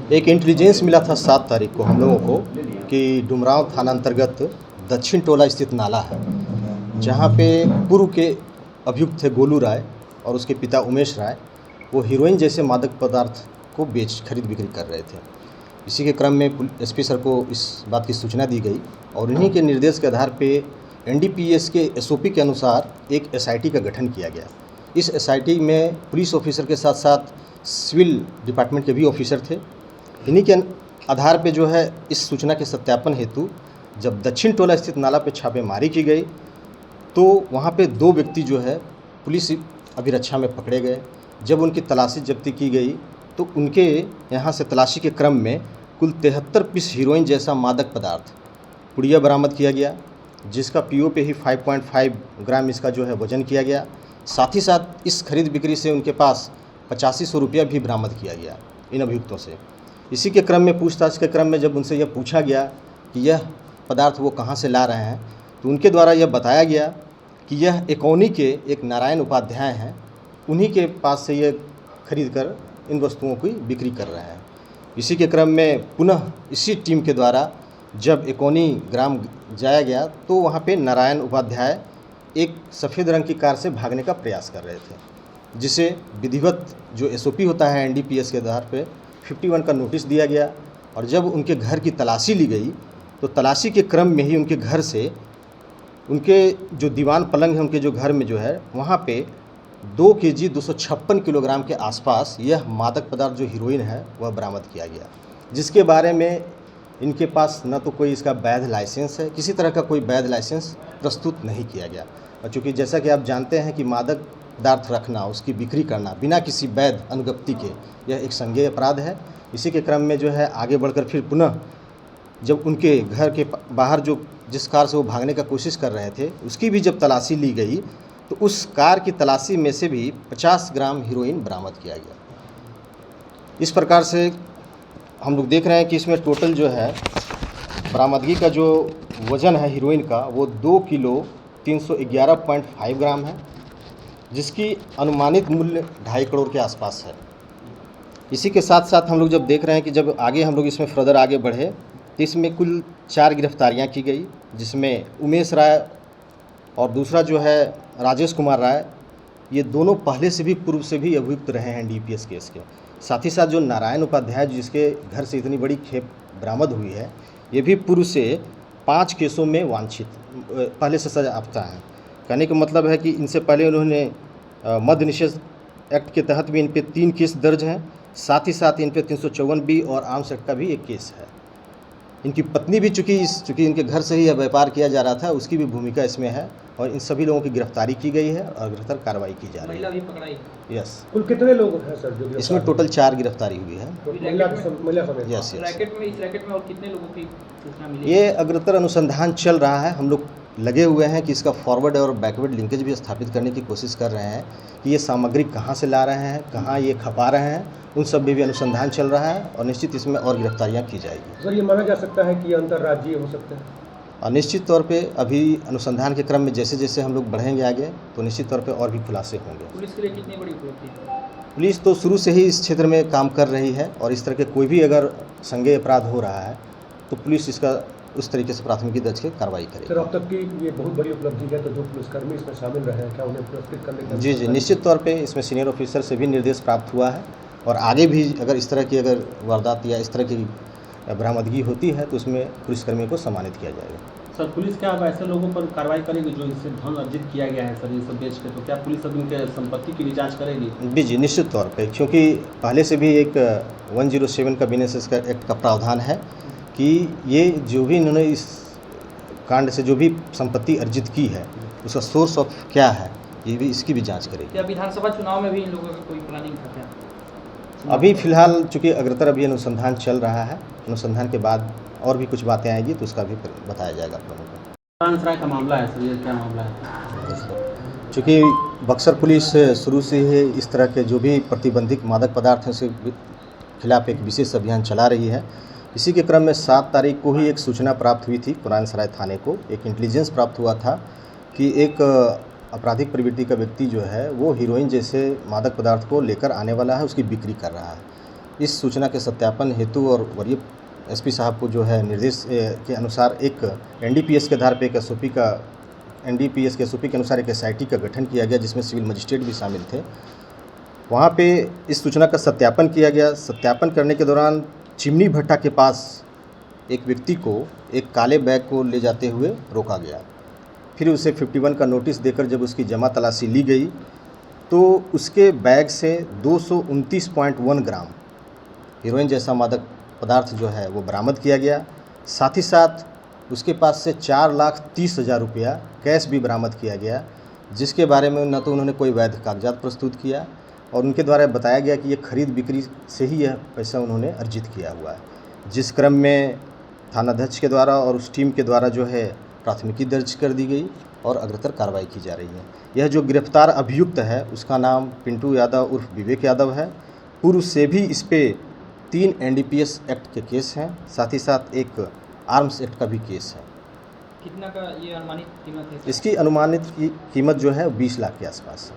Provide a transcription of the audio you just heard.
एक इंटेलिजेंस मिला था 7 तारीख को हम लोगों को कि डुमरांव थाना अंतर्गत दक्षिण टोला स्थित नाला है, जहाँ पे पूर्व के अभियुक्त थे गोलू राय और उसके पिता उमेश राय। वो हीरोइन जैसे मादक पदार्थ को खरीद बिक्री कर रहे थे। इसी के क्रम में एसपी सर को इस बात की सूचना दी गई और इन्हीं के निर्देश के आधार पे एनडीपीएस के एसओपी के अनुसार एक एसआईटी का गठन किया गया। इस एसआईटी में पुलिस ऑफिसर के साथ साथ सिविल डिपार्टमेंट के भी ऑफिसर थे। इन्हीं के आधार पे जो है इस सूचना के सत्यापन हेतु जब दक्षिण टोला स्थित नाला पे छापेमारी की गई तो वहाँ पे 2 व्यक्ति जो है पुलिस अभिरक्षा में पकड़े गए। जब उनकी तलाशी जब्ती की गई तो उनके यहाँ से तलाशी के क्रम में कुल 73 पीस हीरोइन जैसा मादक पदार्थ पुड़िया बरामद किया गया, जिसका पीओ पे ही 5.5 ग्राम इसका जो है वजन किया गया। साथ ही साथ इस खरीद बिक्री से उनके पास 8500 रुपया भी बरामद किया गया इन अभियुक्तों से। इसी के क्रम में पूछताछ के क्रम में जब उनसे यह पूछा गया कि यह पदार्थ वो कहाँ से ला रहे हैं तो उनके द्वारा यह बताया गया कि यह एकौनी के एक नारायण उपाध्याय हैं, उन्हीं के पास से यह खरीद कर इन वस्तुओं की बिक्री कर रहे हैं। इसी के क्रम में पुनः इसी टीम के द्वारा जब एकौनी ग्राम जाया गया तो वहाँ पे नारायण उपाध्याय एक सफ़ेद रंग की कार से भागने का प्रयास कर रहे थे, जिसे विधिवत जो एसओपी होता है एनडीपीएस के आधार पे 51 का नोटिस दिया गया। और जब उनके घर की तलाशी ली गई तो तलाशी के क्रम में ही उनके घर से उनके जो दीवान पलंग है उनके जो घर में जो है वहाँ पे 2 केजी 256 किलोग्राम के आसपास यह मादक पदार्थ जो हीरोइन है वह बरामद किया गया, जिसके बारे में इनके पास न तो कोई इसका वैध लाइसेंस है, किसी तरह का कोई वैध लाइसेंस प्रस्तुत नहीं किया गया। और चूँकि जैसा कि आप जानते हैं कि मादक पदार्थ रखना, उसकी बिक्री करना बिना किसी वैध अनुज्ञप्ति के यह एक संज्ञेय अपराध है। इसी के क्रम में जो है आगे बढ़कर फिर पुनः जब उनके घर के बाहर जो जिस कार से वो भागने का कोशिश कर रहे थे उसकी भी जब तलाशी ली गई तो उस कार की तलाशी में से भी 50 ग्राम हीरोइन बरामद किया गया। इस प्रकार से हम लोग देख रहे हैं कि इसमें टोटल जो है बरामदगी का जो वज़न है हीरोइन का वो 2 किलो 311.5 ग्राम है, जिसकी अनुमानित मूल्य 2.5 करोड़ के आसपास है। इसी के साथ साथ हम लोग जब देख रहे हैं कि जब आगे हम लोग इसमें फर्दर आगे बढ़े तो इसमें कुल 4 गिरफ्तारियां की गई, जिसमें उमेश राय और दूसरा जो है राजेश कुमार राय, ये दोनों पहले से भी पूर्व से भी अभियुक्त रहे हैं डीपीएस केस के। साथ ही साथ जो नारायण उपाध्याय जिसके घर से इतनी बड़ी खेप बरामद हुई है, ये भी पूर्व से 5 केसों में वांछित पहले से सजा याफ्ता है। कहने का मतलब है कि इनसे पहले उन्होंने मद्य निषेध एक्ट के तहत भी इन पे 3 केस दर्ज हैं। साथ ही साथ इन पे 354 बी और आर्म्स एक्ट का भी एक केस है। इनकी पत्नी भी चूँकि इनके घर से ही यह व्यापार किया जा रहा था, उसकी भी भूमिका इसमें है और इन सभी लोगों की गिरफ्तारी की गई है और अग्रतर कार्रवाई की जा रही है। महिला भी पकड़ाई? यस। कुल कितने लोग हैं सर जो इसमें टोटल 4 गिरफ्तारी हुई है। यस। इस रैकेट में और कितने लोगों की सूचना मिली? ये अग्रतर अनुसंधान चल रहा है। हम लोग लगे हुए हैं कि इसका फॉरवर्ड और बैकवर्ड लिंकेज भी स्थापित करने की कोशिश कर रहे हैं कि ये सामग्री कहाँ से ला रहे हैं, कहाँ ये खपा रहे हैं, उन सब में भी अनुसंधान चल रहा है और निश्चित इसमें और गिरफ्तारियां की जाएगी। सर, ये माना जा सकता है कि अंतर्राज्यीय हो सकते हैं? और निश्चित तौर पे अभी अनुसंधान के क्रम में जैसे जैसे हम लोग बढ़ेंगे आगे तो निश्चित तौर पे और भी खुलासे होंगे। पुलिस के लिए कितनी बड़ी उपलब्धि है? पुलिस तो शुरू से ही इस क्षेत्र में काम कर रही है और इस तरह के कोई भी अगर संज्ञेय अपराध हो रहा है तो पुलिस इसका उस तरीके से प्राथमिकी दर्ज कर कार्रवाई करेगी। सर, अब तक की ये बहुत बड़ी उपलब्धि है, तो जो पुलिसकर्मी इसमें शामिल रहे हैं क्या उन्हें पुरस्कृत करने का? जी, निश्चित तौर पे इसमें सीनियर ऑफिसर से भी निर्देश प्राप्त हुआ है और आगे भी अगर इस तरह की अगर वारदात या इस तरह की बरामदगी होती है तो उसमें पुलिसकर्मियों को सम्मानित किया जाएगा। सर, पुलिस क्या अब ऐसे लोगों पर कार्रवाई करेगी जो इससे धन अर्जित किया गया है सर ये सब बेच के, तो क्या पुलिस अब इनके संपत्ति की भी जांच करेगी? जी, निश्चित तौर पे, क्योंकि पहले से भी एक 107 का बिजनेस एक्ट का प्रावधान है कि ये जो भी इन्होंने इस कांड से जो भी संपत्ति अर्जित की है उसका सोर्स ऑफ क्या है ये भी इसकी भी जांच करेगी। क्या विधानसभा चुनाव में भी इन लोगों का कोई प्लानिंग था क्या? अभी फिलहाल चूँकि अग्रतर अभी अनुसंधान चल रहा है, अनुसंधान के बाद और भी कुछ बातें आएगी तो उसका भी बताया जाएगा आप लोगों को। राय का मामला है सर, ये क्या मामला है? चूँकि बक्सर पुलिस शुरू से ही इस तरह के जो भी प्रतिबंधित मादक पदार्थ हैं उसके खिलाफ एक विशेष अभियान चला रही है। इसी के क्रम में 7 तारीख को ही एक सूचना प्राप्त हुई थी कुरानसराय थाने को, एक इंटेलिजेंस प्राप्त हुआ था कि एक आपराधिक प्रवृत्ति का व्यक्ति जो है वो हीरोइन जैसे मादक पदार्थ को लेकर आने वाला है, उसकी बिक्री कर रहा है। इस सूचना के सत्यापन हेतु और वरीय एसपी साहब को जो है निर्देश के अनुसार एक एनडीपीएस के आधार पे एक एसओपी के अनुसार एक एसआईटी का गठन किया गया, जिसमें सिविल मजिस्ट्रेट भी शामिल थे। वहाँ पे इस सूचना का सत्यापन किया गया। सत्यापन करने के दौरान चिमनी भट्टा के पास एक व्यक्ति को एक काले बैग को ले जाते हुए रोका गया। फिर उसे 51 का नोटिस देकर जब उसकी जमा तलाशी ली गई तो उसके बैग से 229.1 ग्राम हीरोइन जैसा मादक पदार्थ जो है वो बरामद किया गया। साथ ही साथ उसके पास से 4,30,000 रुपया कैश भी बरामद किया गया, जिसके बारे में न तो उन्होंने कोई वैध कागजात प्रस्तुत किया और उनके द्वारा बताया गया कि ये खरीद बिक्री से ही यह पैसा उन्होंने अर्जित किया हुआ है। जिस क्रम में थानाध्यक्ष के द्वारा और उस टीम के द्वारा जो है प्राथमिकी दर्ज कर दी गई और अग्रतर कार्रवाई की जा रही है। यह जो गिरफ्तार अभियुक्त है उसका नाम पिंटू यादव उर्फ विवेक यादव है। पूर्व से भी इस पे 3 एनडीपीएस एक्ट के केस हैं, साथ ही साथ एक आर्म्स एक्ट का भी केस है। कितना का ये अनुमानित कीमत है? इसकी अनुमानित कीमत जो है 20 लाख के आसपास है।